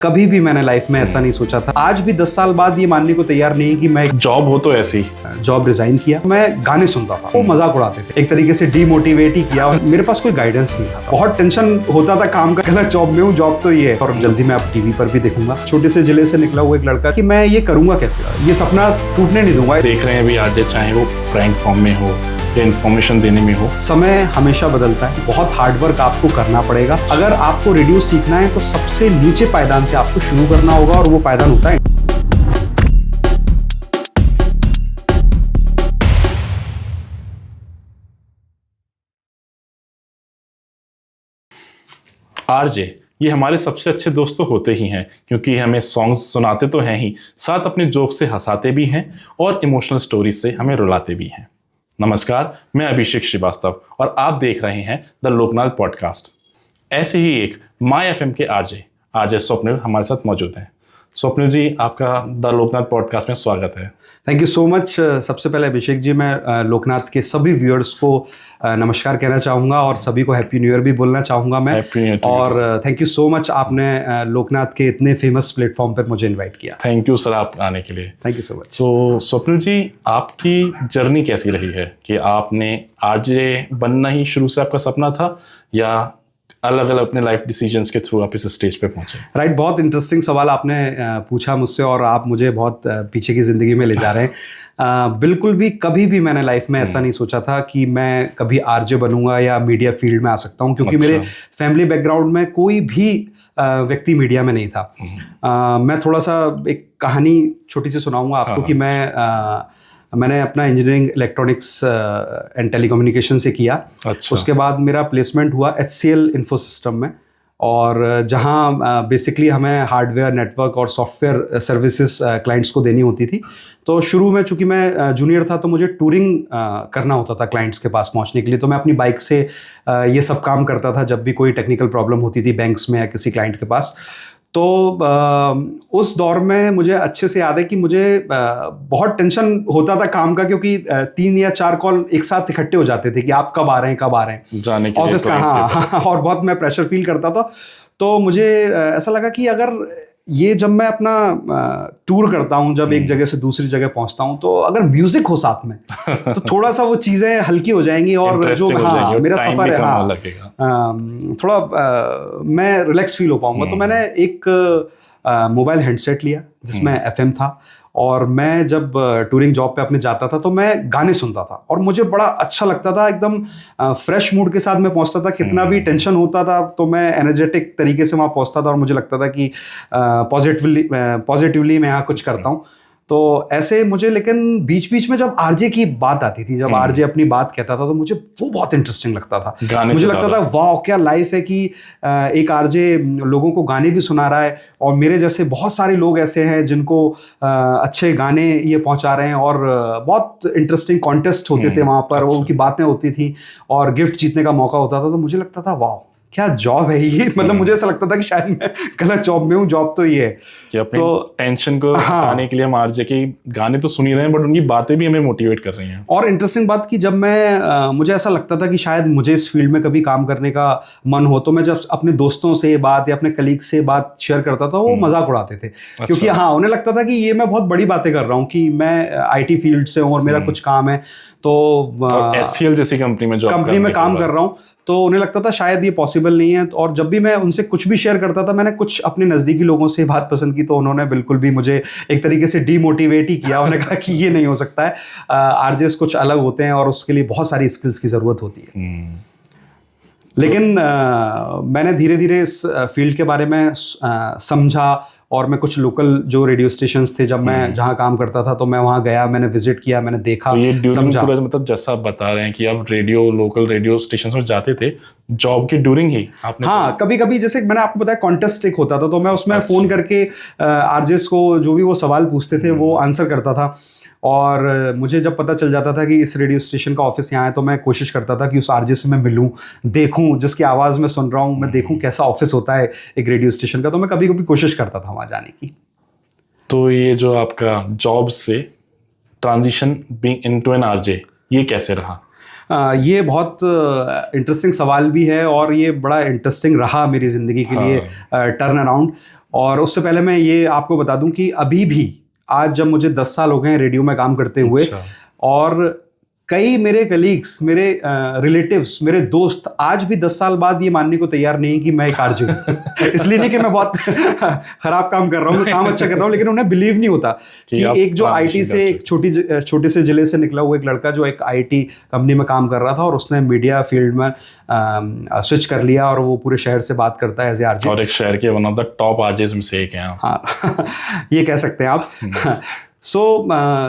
कभी भी मैंने लाइफ में ऐसा नहीं सोचा था। आज भी 10 साल बाद ये मानने को तैयार नहीं कि मैं जॉब हो तो ऐसी जॉब रिजाइन किया। मैं गाने सुनता था, वो मजाक उड़ाते थे, एक तरीके से डीमोटिवेट ही किया। मेरे पास कोई गाइडेंस नहीं था, बहुत टेंशन होता था काम का। गलत जॉब में हूँ, जॉब तो ये है। और जल्दी मैं अब टीवी पर भी देखूंगा। छोटे से जिले से निकला हुआ एक लड़का कि मैं ये करूंगा कैसे, ये सपना टूटने नहीं दूंगा। देख रहे हैं अभी आज चाहे वो प्रैंक फॉर्म में हो या इन्फॉर्मेशन देने में हो, समय हमेशा बदलता है। बहुत हार्डवर्क आपको करना पड़ेगा। अगर आपको रेडियो सीखना है तो सबसे नीचे पायदान से आपको शुरू करना होगा, और वो पायदान होता है आरजे। ये हमारे सबसे अच्छे दोस्त तो होते ही हैं, क्योंकि हमें सॉन्ग्स सुनाते तो हैं ही, साथ अपने जोक से हंसाते भी हैं और इमोशनल स्टोरी से हमें रुलाते भी हैं। नमस्कार, मैं अभिषेक श्रीवास्तव और आप देख रहे हैं द लोकनाथ पॉडकास्ट। ऐसे ही एक माय एफएम के आरजे स्वप्निल हमारे साथ मौजूद हैं। स्वप्निल जी, आपका द लोकनाथ पॉडकास्ट में स्वागत है। Thank you so much. सबसे पहले अभिषेक जी, मैं लोकनाथ के सभी व्यूअर्स को नमस्कार कहना चाहूँगा और सभी को हैप्पी न्यू ईयर भी बोलना चाहूँगा मैं। और थैंक यू सो मच, आपने लोकनाथ के इतने फेमस प्लेटफॉर्म पर मुझे इनवाइट किया। थैंक यू सर, आप आने के लिए। Thank you so much. तो स्वप्निल जी, आपकी जर्नी कैसी रही है कि आपने आरजे बनना ही शुरू से आपका सपना था, या अलग अलग अपने लाइफ डिसीजंस के थ्रू आप इस स्टेज पे पहुंचे? राइट, बहुत इंटरेस्टिंग सवाल आपने पूछा मुझसे, और आप मुझे बहुत पीछे की ज़िंदगी में ले जा रहे हैं। बिल्कुल भी कभी भी मैंने लाइफ में ऐसा नहीं सोचा था कि मैं कभी आरजे बनूंगा या मीडिया फील्ड में आ सकता हूं, क्योंकि मेरे फैमिली बैकग्राउंड में कोई भी व्यक्ति मीडिया में नहीं था। मैं थोड़ा सा एक कहानी छोटी सी सुनाऊंगा आपको कि मैंने अपना इंजीनियरिंग इलेक्ट्रॉनिक्स एंड टेलीकम्युनिकेशन से किया। अच्छा। उसके बाद मेरा प्लेसमेंट हुआ HCL इन्फोसिस्टम में, और जहाँ बेसिकली हमें हार्डवेयर, नेटवर्क और सॉफ्टवेयर सर्विसेज क्लाइंट्स को देनी होती थी। तो शुरू में चूंकि मैं जूनियर था तो मुझे टूरिंग करना होता था क्लाइंट्स के पास पहुँचने के लिए। तो मैं अपनी बाइक से ये सब काम करता था जब भी कोई टेक्निकल प्रॉब्लम होती थी बैंक्स में या किसी क्लाइंट के पास। तो उस दौर में मुझे अच्छे से याद है कि मुझे बहुत टेंशन होता था काम का, क्योंकि 3 या 4 कॉल एक साथ इकट्ठे हो जाते थे कि आप कब आ रहे हैं जाने के ऑफिस का। हाँ, और बहुत मैं प्रेशर फील करता था। तो मुझे ऐसा लगा कि अगर ये जब मैं अपना टूर करता हूँ, जब एक जगह से दूसरी जगह पहुँचता हूँ, तो अगर म्यूजिक हो साथ में तो थोड़ा सा वो चीज़ें हल्की हो जाएंगी, और जो मेरा सफ़र है थोड़ा मैं रिलैक्स फील हो पाऊंगा। तो मैंने एक मोबाइल हैंडसेट लिया जिसमें FM था, और मैं जब टूरिंग जॉब पे अपने जाता था तो मैं गाने सुनता था, और मुझे बड़ा अच्छा लगता था। एकदम फ्रेश मूड के साथ मैं पहुंचता था। कितना भी टेंशन होता था तो मैं एनर्जेटिक तरीके से वहाँ पहुंचता था, और मुझे लगता था कि पॉजिटिवली मैं यहाँ कुछ करता हूँ। तो ऐसे मुझे, लेकिन बीच बीच में जब आरजे की बात आती थी, जब आरजे अपनी बात कहता था, तो मुझे वो बहुत इंटरेस्टिंग लगता था। मुझे लगता था वाह, क्या लाइफ है कि एक आरजे लोगों को गाने भी सुना रहा है, और मेरे जैसे बहुत सारे लोग ऐसे हैं जिनको अच्छे गाने ये पहुंचा रहे हैं। और बहुत इंटरेस्टिंग कॉन्टेस्ट होते थे वहाँ पर, उनकी बातें होती थी और गिफ्ट जीतने का मौका होता था। तो मुझे लगता था वाह, क्या जॉब है ये। मतलब मुझे ऐसा लगता था कि शायद मैं गलत जॉब में हूँ, जॉब तो ये है कि अपनी टेंशन को हटाने के लिए हम आरजे के गाने तो सुन ही रहे हैं, बट उनकी बातें भी हमें मोटिवेट कर रही हैं। और इंटरेस्टिंग बात कि जब मैं मुझे ऐसा लगता था कि शायद मुझे इस फील्ड में कभी काम करने का मन हो, तो मैं जब अपने दोस्तों से बात या अपने कलीग से बात शेयर करता था, वो मजाक उड़ाते थे। क्योंकि उन्हें लगता था कि ये मैं बहुत बड़ी बातें कर रहा हूँ, कि मैं IT फील्ड से हूँ और मेरा कुछ काम है, तो HCL जैसी कंपनी में काम कर रहा हूँ। तो उन्हें लगता था शायद ये पॉसिबल नहीं है। और जब भी मैं उनसे कुछ भी शेयर करता था, मैंने कुछ अपने नज़दीकी लोगों से बात पसंद की, तो उन्होंने बिल्कुल भी मुझे एक तरीके से डीमोटिवेट ही किया। उन्होंने कहा कि ये नहीं हो सकता है, आरजेस कुछ अलग होते हैं और उसके लिए बहुत सारी स्किल्स की ज़रूरत होती है। लेकिन मैंने धीरे धीरे इस फील्ड के बारे में समझा, और मैं कुछ लोकल जो रेडियो स्टेशंस थे जब मैं जहाँ काम करता था, तो मैं वहाँ गया, मैंने विजिट किया, मैंने देखा, तो ये समझा। मतलब जैसा आप बता रहे हैं कि आप लोकल रेडियो स्टेशंस में जाते थे जॉब की ड्यूरिंग ही आपने? हाँ, कभी कभी जैसे मैंने आपको बताया कॉन्टेस्ट एक होता था, तो मैं उसमें फ़ोन करके आरजेस को जो भी वो सवाल पूछते थे वो आंसर करता था। और मुझे जब पता चल जाता था कि इस रेडियो स्टेशन का ऑफिस यहाँ है, तो मैं कोशिश करता था कि उस आरजे से मैं मिलूं, देखूं, जिसकी आवाज़ मैं सुन रहा हूँ, मैं देखूं कैसा ऑफिस होता है एक रेडियो स्टेशन का। तो मैं कभी कभी कोशिश करता था वहाँ जाने की। तो ये जो आपका जॉब से transition being into an RJ, ये कैसे रहा? ये बहुत इंटरेस्टिंग सवाल भी है, और ये बड़ा इंटरेस्टिंग रहा मेरी ज़िंदगी के लिए टर्न अराउंड। और उससे पहले मैं ये आपको बता दूं कि अभी भी आज जब मुझे 10 साल हो गए हैं रेडियो में काम करते हुए, अच्छा। और कई मेरे कलीग्स, मेरे रिलेटिव्स, मेरे दोस्त आज भी 10 साल बाद ये मानने को तैयार नहीं कि मैं एक आरजे हूँ। इसलिए नहीं कि मैं बहुत खराब काम कर रहा हूँ, मैं काम अच्छा कर रहा हूँ, लेकिन उन्हें बिलीव नहीं होता कि एक जो आईटी से, एक छोटे से जिले से निकला हुआ एक लड़का जो एक आईटी कंपनी में काम कर रहा था और उसने मीडिया फील्ड में स्विच कर लिया और वो पूरे शहर से बात करता है एज ए आरजे, और एक शहर के one of the top RJs में से एक हैं। हाँ ये कह सकते हैं आप। सो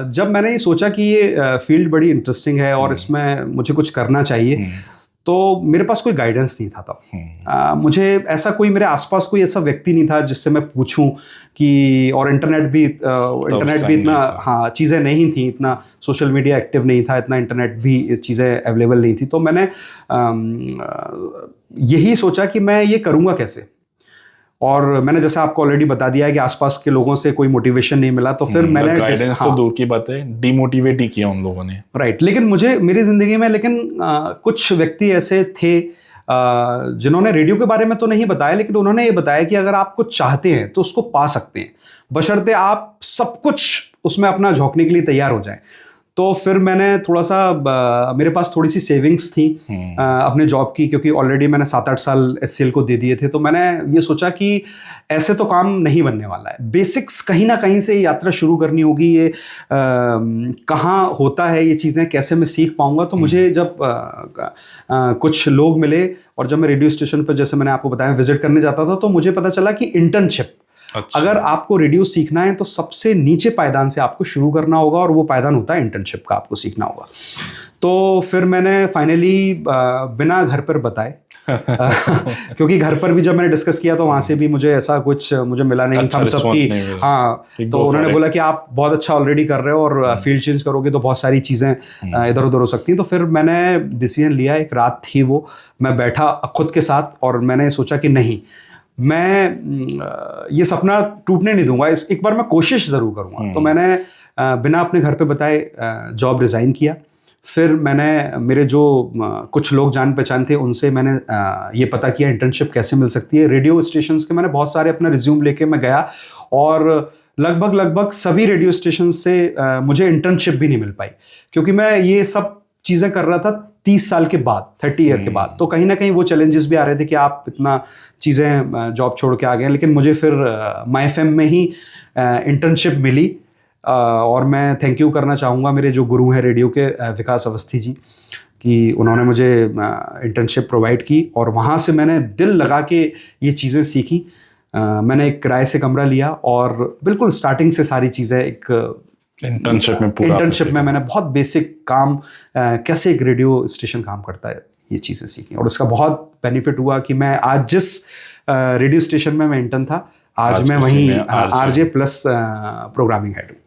जब मैंने ये सोचा कि ये फील्ड बड़ी इंटरेस्टिंग है और इसमें मुझे कुछ करना चाहिए, तो मेरे पास कोई गाइडेंस नहीं था तब। मुझे ऐसा कोई, मेरे आसपास कोई ऐसा व्यक्ति नहीं था जिससे मैं पूछूं कि, और इंटरनेट भी इतना, हाँ, चीज़ें नहीं थी, इतना सोशल मीडिया एक्टिव नहीं था, इतना इंटरनेट भी चीज़ें अवेलेबल नहीं थी। तो मैंने यही सोचा कि मैं ये करूँगा कैसे। और मैंने जैसे आपको ऑलरेडी बता दिया है कि आसपास के लोगों से कोई मोटिवेशन नहीं मिला, तो फिर मैंने गाइडेंस तो दूर की बात है, डिमोटिवेट ही किया उन लोगों ने। राइट। लेकिन मुझे मेरी ज़िंदगी में कुछ व्यक्ति ऐसे थे जिन्होंने रेडियो के बारे में तो नहीं बताया, लेकिन उन्होंने ये बताया कि अगर आप कुछ चाहते हैं तो उसको पा सकते हैं, बशर्ते आप सब कुछ उसमें अपना झोंकने के लिए तैयार हो जाएं। तो फिर मैंने थोड़ा सा, मेरे पास थोड़ी सी सेविंग्स थी अपने जॉब की, क्योंकि ऑलरेडी मैंने 7-8 साल एचसीएल को दे दिए थे। तो मैंने ये सोचा कि ऐसे तो काम नहीं बनने वाला है, बेसिक्स कहीं ना कहीं से यात्रा शुरू करनी होगी, ये कहाँ होता है ये चीज़ें, कैसे मैं सीख पाऊँगा। तो मुझे जब कुछ लोग मिले और जब मैं रेडियो स्टेशन पर, जैसे मैंने आपको बताया, विजिट करने जाता था, तो मुझे पता चला कि इंटर्नशिप, अच्छा। अगर आपको रेडियो सीखना है तो सबसे नीचे पायदान से आपको शुरू करना होगा, और वो पायदान होता है इंटर्नशिप का, आपको सीखना होगा। तो फिर मैंने फाइनली बिना घर पर बताए क्योंकि घर पर भी जब मैंने डिस्कस किया तो वहाँ से भी मुझे ऐसा कुछ मुझे मिला नहीं, अच्छा हम सबकी, हाँ, तो उन्होंने बोला कि आप बहुत अच्छा ऑलरेडी कर रहे हो और फील्ड चेंज करोगे तो बहुत सारी चीज़ें इधर उधर हो सकती हैं। तो फिर मैंने डिसीजन लिया, एक रात थी वो, मैं बैठा खुद के साथ और मैंने सोचा कि नहीं, मैं ये सपना टूटने नहीं दूंगा, एक बार मैं कोशिश ज़रूर करूँगा। तो मैंने बिना अपने घर पे बताए जॉब रिज़ाइन किया। फिर मैंने, मेरे जो कुछ लोग जान पहचान थे उनसे मैंने ये पता किया इंटर्नशिप कैसे मिल सकती है। रेडियो स्टेशंस के मैंने बहुत सारे अपना रिज्यूम लेके मैं गया, और लगभग सभी रेडियो स्टेशन से मुझे इंटर्नशिप भी नहीं मिल पाई, क्योंकि मैं ये सब चीज़ें कर रहा था 30 साल के बाद, 30 ईयर के बाद। तो कहीं ना कहीं वो चैलेंजेस भी आ रहे थे कि आप इतना चीज़ें जॉब छोड़ के आ गए। लेकिन मुझे फिर माय एफएम में ही इंटर्नशिप मिली, और मैं थैंक यू करना चाहूँगा मेरे जो गुरु हैं रेडियो के, विकास अवस्थी जी, कि उन्होंने मुझे इंटर्नशिप प्रोवाइड की, और वहाँ से मैंने दिल लगा के ये चीज़ें सीखी। मैंने एक किराए से कमरा लिया और बिल्कुल स्टार्टिंग से सारी चीज़ें, एक इंटर्नशिप में मैंने बहुत बेसिक काम, कैसे एक रेडियो स्टेशन काम करता है, ये चीज़ें सीखी। और उसका बहुत बेनिफिट हुआ कि मैं आज जिस रेडियो स्टेशन में मैं इंटर्न था, आज मैं वहीं आरजे प्लस प्रोग्रामिंग हेड हूँ।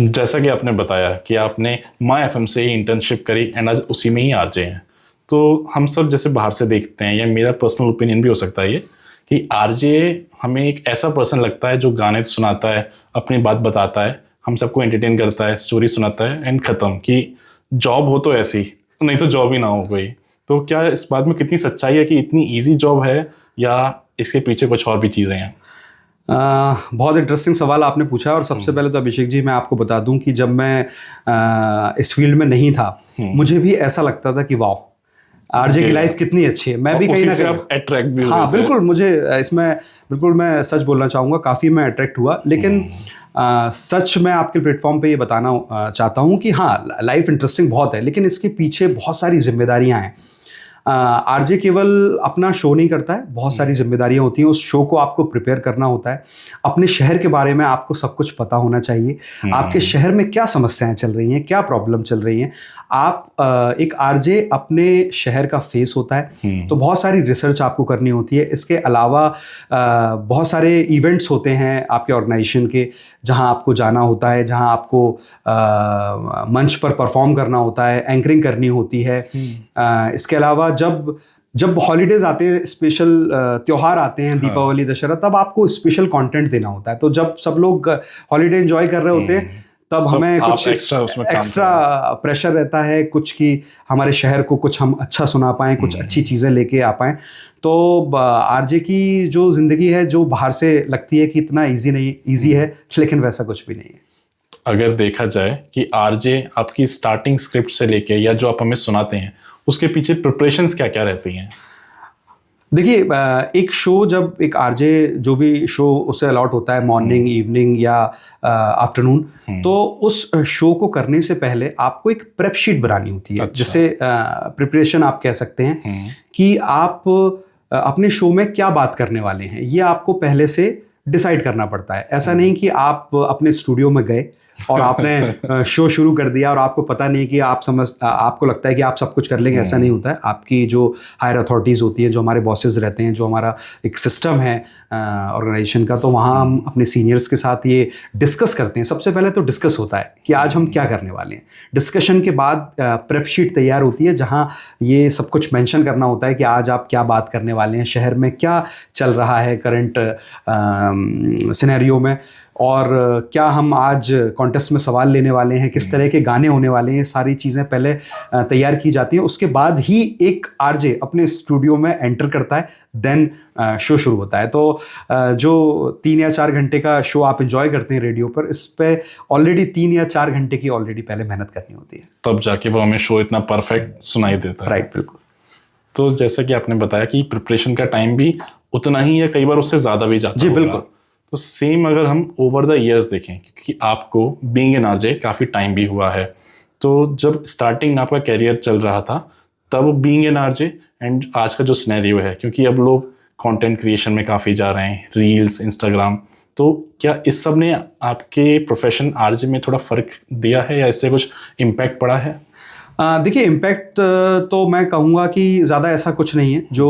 जैसा कि आपने बताया कि आपने माय एफएम से ही इंटर्नशिप करी एंड आज उसी में ही आरजे हैं, तो हम सब जैसे बाहर से देखते हैं, या मेरा पर्सनल ओपिनियन भी हो सकता है ये, कि आरजे हमें एक ऐसा पर्सन लगता है जो गाने सुनाता है, अपनी बात बताता है, हम सबको एंटरटेन करता है, स्टोरी सुनाता है एंड ख़त्म। कि जॉब हो तो ऐसी, नहीं तो जॉब ही ना हो कोई। तो क्या इस बात में कितनी सच्चाई है कि इतनी ईजी जॉब है, या इसके पीछे कुछ और भी चीज़ें हैं? बहुत इंटरेस्टिंग सवाल आपने पूछा। और सबसे पहले तो अभिषेक जी, मैं आपको बता दूं कि जब मैं इस फील्ड में नहीं था, मुझे भी ऐसा लगता था कि वाह, आरजे की लाइफ कितनी अच्छी है। मैं भी कहीं ना कहीं अट्रैक्ट भी, हाँ बिल्कुल, मुझे इसमें बिल्कुल, मैं सच बोलना चाहूँगा, काफ़ी मैं अट्रैक्ट हुआ। लेकिन सच मैं आपके प्लेटफॉर्म पे ये बताना चाहता हूँ कि हाँ, लाइफ इंटरेस्टिंग बहुत है, लेकिन इसके पीछे बहुत सारी जिम्मेदारियाँ हैं। आरजे केवल अपना शो नहीं करता है, बहुत सारी जिम्मेदारियां होती हैं। उस शो को आपको प्रिपेयर करना होता है, अपने शहर के बारे में आपको सब कुछ पता होना चाहिए, आपके शहर में क्या समस्याएं चल रही हैं, क्या प्रॉब्लम चल रही हैं। आप एक आरजे अपने शहर का फेस होता है, तो बहुत सारी रिसर्च आपको करनी होती है। इसके अलावा बहुत सारे इवेंट्स होते हैं आपके ऑर्गेनाइजेशन के, जहां आपको जाना होता है, जहां आपको मंच पर परफॉर्म करना होता है, एंकरिंग करनी होती है। इसके अलावा जब हॉलीडेज आते हैं, स्पेशल त्योहार आते हैं, दीपावली, दशहरा, तब आपको स्पेशल कंटेंट देना होता है। तो जब सब लोग हॉलीडे एंजॉय कर रहे होते हैं, तब हमें आप कुछ एक्स्ट्रा प्रेशर रहता है कुछ कि हमारे शहर को कुछ हम अच्छा सुना पाएं, कुछ अच्छी चीज़ें लेके आ पाएं। तो आरजे की जो ज़िंदगी है, जो बाहर से लगती है कि इतना ईजी है, लेकिन वैसा कुछ भी नहीं है। अगर देखा जाए कि आरजे आपकी स्टार्टिंग स्क्रिप्ट से लेके या जो आप हमें सुनाते हैं उसके पीछे प्रिपरेशंस क्या क्या रहती हैं? देखिए, एक शो, जब एक आरजे जो भी शो उसे अलॉट होता है मॉर्निंग, इवनिंग या आफ्टरनून, तो उस शो को करने से पहले आपको एक प्रेप शीट बनानी होती है। अच्छा। जिसे प्रिपरेशन आप कह सकते हैं कि आप अपने शो में क्या बात करने वाले हैं, ये आपको पहले से डिसाइड करना पड़ता है। ऐसा नहीं कि आप अपने स्टूडियो में गए और आपने शो शुरू कर दिया और आपको पता नहीं कि आपको लगता है कि आप सब कुछ कर लेंगे। ऐसा नहीं होता है। आपकी जो हायर अथॉरिटीज़ होती हैं, जो हमारे बॉसेस रहते हैं, जो हमारा एक सिस्टम है ऑर्गेनाइजेशन का, तो वहाँ हम अपने सीनियर्स के साथ ये डिस्कस करते हैं। सबसे पहले तो डिस्कस होता है कि आज हम क्या करने वाले हैं। डिस्कशन के बाद प्रेप शीट तैयार होती है, जहाँ ये सब कुछ मेंशन करना होता है कि आज आप क्या बात करने वाले हैं, शहर में क्या चल रहा है करंट सिनेरियो में, और क्या हम आज कॉन्टेस्ट में सवाल लेने वाले हैं, किस तरह के गाने होने वाले हैं। सारी चीज़ें पहले तैयार की जाती हैं। उसके बाद ही एक आरजे अपने स्टूडियो में एंटर करता है, देन शो शुरू होता है। तो जो 3 या 4 घंटे का शो आप एंजॉय करते हैं रेडियो पर, इस पे ऑलरेडी 3 या 4 घंटे की ऑलरेडी पहले मेहनत करनी होती है, तब जाके वो हमें शो इतना परफेक्ट सुनाई देता है। राइट, बिल्कुल। तो जैसा कि आपने बताया कि प्रिपरेशन का टाइम भी उतना ही या कई बार उससे ज़्यादा भी जाता जी, होगा। बिल्कुल। तो सेम अगर हम ओवर द ईयर्स देखें, क्योंकि आपको बीइंग एन आरजे काफ़ी टाइम भी हुआ है, तो जब स्टार्टिंग आपका कैरियर चल रहा था तब बीइंग एन आरजे एंड आज का जो सिनेरियो है, क्योंकि अब लोग कंटेंट क्रिएशन में काफ़ी जा रहे हैं, रील्स, इंस्टाग्राम, तो क्या इस सब ने आपके प्रोफेशन आरजे में थोड़ा फ़र्क दिया है या इससे कुछ इम्पैक्ट पड़ा है? देखिए, इम्पैक्ट तो मैं कहूँगा कि ज़्यादा ऐसा कुछ नहीं है। जो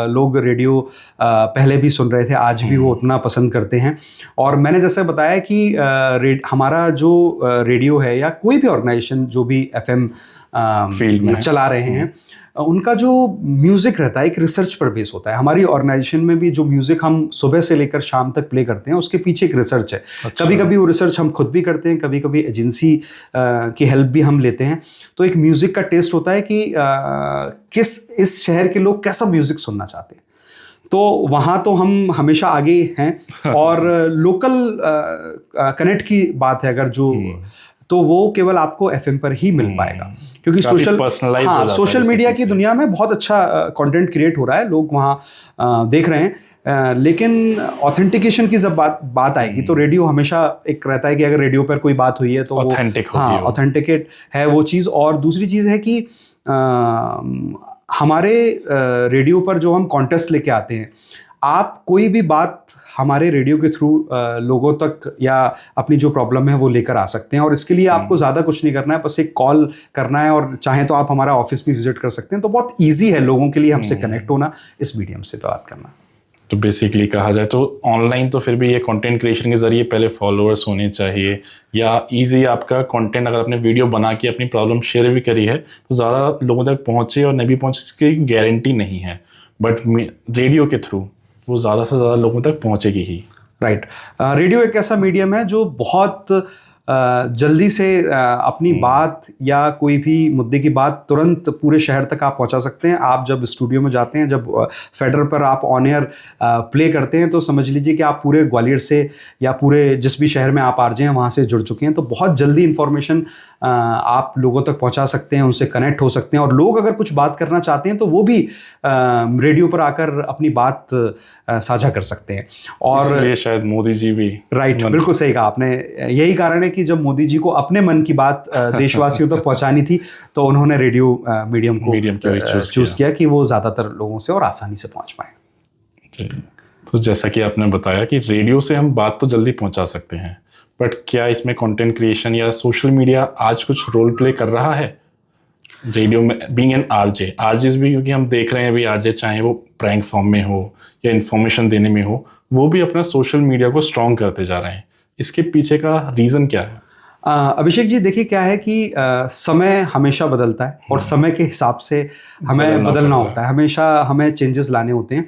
लोग रेडियो पहले भी सुन रहे थे, आज भी वो उतना पसंद करते हैं। और मैंने जैसे बताया कि हमारा जो रेडियो है या कोई भी ऑर्गेनाइजेशन जो भी एफएम फील्ड में चला रहे हैं, उनका जो म्यूज़िक रहता है एक रिसर्च पर बेस होता है। हमारी ऑर्गेनाइजेशन में भी जो म्यूज़िक हम सुबह से लेकर शाम तक प्ले करते हैं, उसके पीछे एक रिसर्च है। अच्छा। कभी कभी वो रिसर्च हम खुद भी करते हैं, कभी कभी एजेंसी की हेल्प भी हम लेते हैं। तो एक म्यूज़िक का टेस्ट होता है कि इस शहर के लोग कैसा म्यूज़िक सुनना चाहते हैं। तो वहाँ तो हम हमेशा आगे हैं। और लोकल कनेक्ट की बात है अगर जो, तो वो केवल आपको एफएम पर ही मिल पाएगा, क्योंकि सोशल मीडिया की दुनिया में बहुत अच्छा कंटेंट क्रिएट हो रहा है, लोग वहाँ देख रहे हैं। लेकिन ऑथेंटिकेशन की जब बात आएगी तो रेडियो हमेशा एक रहता है कि अगर रेडियो पर कोई बात हुई है तो ऑथेंटिकेट है वो चीज़। और दूसरी चीज़ है कि हमारे रेडियो पर जो हम कॉन्टेस्ट लेके आते हैं, आप कोई भी बात हमारे रेडियो के थ्रू लोगों तक या अपनी जो प्रॉब्लम है वो लेकर आ सकते हैं। और इसके लिए आपको ज़्यादा कुछ नहीं करना है, बस एक कॉल करना है, और चाहे तो आप हमारा ऑफिस भी विजिट कर सकते हैं। तो बहुत ईजी है लोगों के लिए हमसे कनेक्ट होना, इस मीडियम से बात करना। तो बेसिकली कहा जाए तो ऑनलाइन तो फिर भी ये कंटेंट क्रिएशन के ज़रिए पहले फॉलोअर्स होने चाहिए, या इजी आपका कंटेंट अगर आपने वीडियो बना के अपनी प्रॉब्लम शेयर भी करी है तो ज़्यादा लोगों तक पहुँचे और नहीं भी पहुँचे इसकी गारंटी नहीं है। बट रेडियो के थ्रू वो ज़्यादा से ज़्यादा लोगों तक पहुँचेगी ही। राइट। रेडियो एक ऐसा मीडियम है जो बहुत जल्दी से अपनी बात या कोई भी मुद्दे की बात तुरंत पूरे शहर तक आप पहुंचा सकते हैं। आप जब स्टूडियो में जाते हैं, जब फेडर पर आप ऑन एयर प्ले करते हैं, तो समझ लीजिए कि आप पूरे ग्वालियर से या पूरे जिस भी शहर में आप आरजे हैं वहाँ से जुड़ चुके हैं। तो बहुत जल्दी इन्फॉर्मेशन आप लोगों तक पहुँचा सकते हैं, उनसे कनेक्ट हो सकते हैं। और लोग अगर कुछ बात करना चाहते हैं तो वो भी रेडियो पर आकर अपनी बात साझा कर सकते हैं। और इसलिए शायद मोदी जी भी, राइट, बिल्कुल सही कहा आपने। यही कारण है कि जब मोदी जी को अपने मन की बात देशवासियों तक पहुंचानी थी तो उन्होंने रेडियो मीडियम को चूज किया कि वो ज़्यादातर लोगों से और आसानी से पहुंच पाए। तो जैसा कि आपने बताया कि रेडियो से हम बात तो जल्दी पहुंचा सकते हैं, बट क्या इसमें कंटेंट क्रिएशन या सोशल मीडिया आज कुछ रोल प्ले कर रहा है रेडियो में, बीइंग एन आरजेस भी? क्योंकि हम देख रहे हैं अभी आरजे चाहे वो प्रैंक फॉर्म में हो या इन्फॉर्मेशन देने में हो, वो भी अपना सोशल मीडिया को स्ट्रॉन्ग करते जा रहे हैं। इसके पीछे का रीज़न क्या है? अभिषेक जी, देखिए क्या है कि समय हमेशा बदलता है और समय के हिसाब से हमें बदलना होता है, हमेशा हमें चेंजेस लाने होते हैं।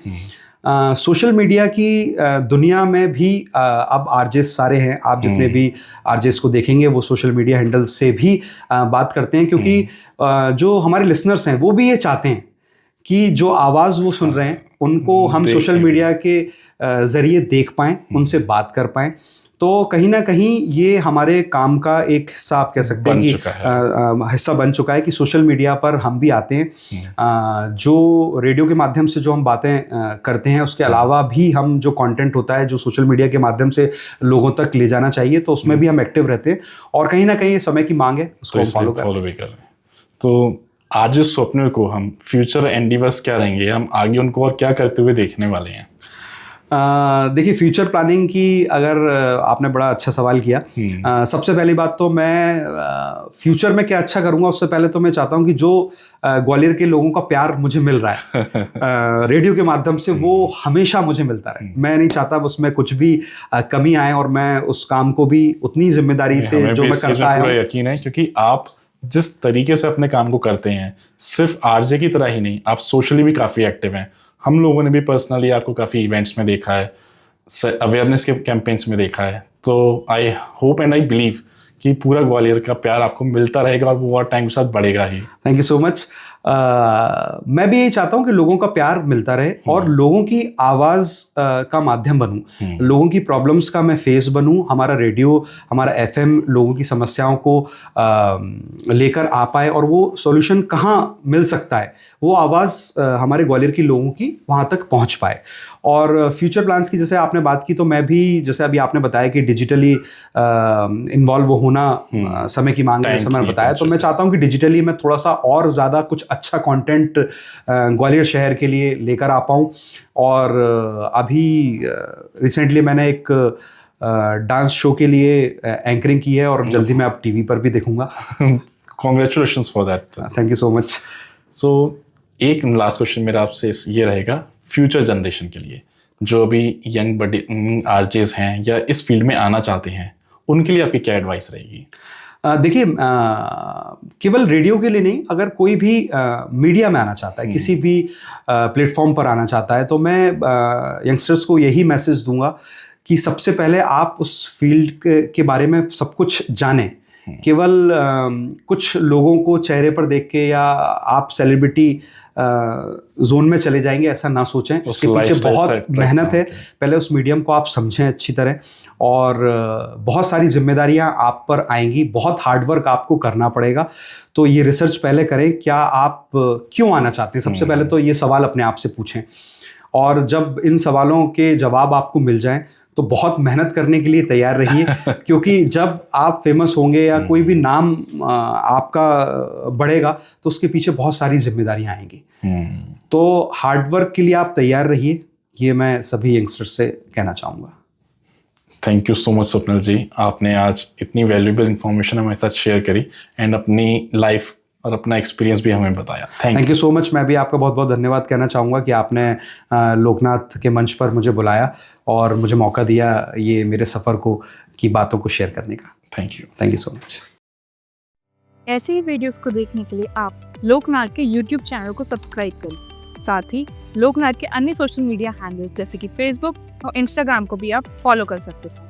सोशल मीडिया की दुनिया में भी अब आरजेस सारे हैं, आप जितने भी आरजेस को देखेंगे वो सोशल मीडिया हैंडल से भी बात करते हैं, क्योंकि जो हमारे लिसनर्स हैं वो भी ये चाहते हैं कि जो आवाज़ वो सुन रहे हैं उनको हम सोशल मीडिया के ज़रिए देख पाएँ, उनसे बात कर पाएँ। तो कहीं ना कहीं ये हमारे काम का एक हिस्सा आप कह सकते हैं कि हिस्सा बन चुका है कि सोशल मीडिया पर हम भी आते हैं। जो रेडियो के माध्यम से जो हम बातें करते हैं उसके अलावा भी हम जो कंटेंट होता है जो सोशल मीडिया के माध्यम से लोगों तक ले जाना चाहिए, तो उसमें भी हम एक्टिव रहते हैं और कहीं ना कहीं ये समय की मांग है, उसको फॉलो भी कर रहे हैं। तो आज इस स्वप्न को हम फ्यूचर एंडीवर्स क्या रहेंगे, हम आगे उनको और क्या करते हुए देखने वाले हैं? देखिए, फ्यूचर प्लानिंग की अगर आपने बड़ा अच्छा सवाल किया। सबसे पहली बात तो मैं फ्यूचर में क्या अच्छा करूँगा, उससे पहले तो मैं चाहता हूँ कि जो ग्वालियर के लोगों का प्यार मुझे मिल रहा है रेडियो के माध्यम से, वो हमेशा मुझे मिलता रहे। मैं नहीं चाहता उसमें कुछ भी कमी आए और मैं उस काम को भी उतनी जिम्मेदारी से जो मैं करता है, पूरा यकीन है, क्योंकि आप जिस तरीके से अपने काम को करते हैं, सिर्फ आरजे की तरह ही नहीं, आप सोशली भी काफ़ी एक्टिव हैं। हम लोगों ने भी पर्सनली आपको काफ़ी इवेंट्स में देखा है, अवेयरनेस के कैंपेन्स में देखा है। तो I hope and I believe कि पूरा ग्वालियर का प्यार आपको मिलता रहेगा और वो और टाइम के साथ बढ़ेगा ही। Thank you so much. मैं भी यही चाहता हूँ कि लोगों का प्यार मिलता रहे और लोगों की आवाज़ का माध्यम बनूँ, लोगों की प्रॉब्लम्स का मैं फेस बनूँ। हमारा रेडियो, हमारा एफएम लोगों की समस्याओं को लेकर आ पाए और वो सॉल्यूशन कहाँ मिल सकता है, वो आवाज़ हमारे ग्वालियर की लोगों की वहाँ तक पहुँच पाए। और फ्यूचर प्लान्स की जैसे आपने बात की, तो मैं भी जैसे अभी आपने बताया कि डिजिटली इन्वॉल्व होना समय की मांग है, ऐसा मैंने बताया, तो मैं चाहता हूँ कि डिजिटली मैं थोड़ा सा और ज़्यादा कुछ अच्छा कंटेंट ग्वालियर शहर के लिए लेकर आ पाऊँ। और अभी रिसेंटली मैंने एक डांस शो के लिए एंकरिंग की है और जल्दी मैं अब टीवी पर भी देखूंगा। Congratulations for that. Thank you so much. So एक लास्ट क्वेश्चन मेरा आपसे ये रहेगा, फ्यूचर जनरेशन के लिए जो अभी यंग बड़े आरजेस हैं या इस फील्ड में आना चाहते हैं, उनके लिए आपकी क्या एडवाइस रहेगी? देखिए, केवल रेडियो के लिए नहीं, अगर कोई भी मीडिया में आना चाहता है, किसी भी प्लेटफॉर्म पर आना चाहता है, तो मैं यंगस्टर्स को यही मैसेज दूंगा कि सबसे पहले आप उस फील्ड के बारे में सब कुछ जानें। केवल कुछ लोगों को चेहरे पर देख के या आप सेलिब्रिटी जोन में चले जाएंगे ऐसा ना सोचें, इसके पीछे बहुत मेहनत है। पहले उस मीडियम को आप समझें अच्छी तरह और बहुत सारी जिम्मेदारियां आप पर आएंगी, बहुत हार्डवर्क आपको करना पड़ेगा। तो ये रिसर्च पहले करें, क्या आप क्यों आना चाहते हैं, सबसे पहले तो ये सवाल अपने आप से पूछें। और जब इन सवालों के जवाब आपको मिल जाएं तो बहुत मेहनत करने के लिए तैयार रहिए क्योंकि जब आप फेमस होंगे या कोई भी नाम आपका बढ़ेगा तो उसके पीछे बहुत सारी जिम्मेदारियां आएंगी। तो हार्डवर्क के लिए आप तैयार रहिए, ये मैं सभी यंगस्टर्स से कहना चाहूँगा। Thank you so much Swapnil ji, आपने आज इतनी वैल्यूएबल इंफॉर्मेशन हमारे साथ शेयर करी एंड अपनी लाइफ और अपना एक्सपीरियंस भी हमें बताया। Thank you so much. मैं भी आपका बहुत बहुत धन्यवाद कहना चाहूँगा कि आपने लोकनाथ के मंच पर मुझे बुलाया और मुझे मौका दिया ये मेरे सफ़र को की बातों को शेयर करने का। Thank you so much. ऐसे ही वीडियोस को देखने के लिए आप लोकनाथ के YouTube चैनल को सब्सक्राइब करें। साथ ही लोकनाथ के अन्य सोशल मीडिया हैंडल जैसे कि फेसबुक और इंस्टाग्राम को भी आप फॉलो कर सकते हैं।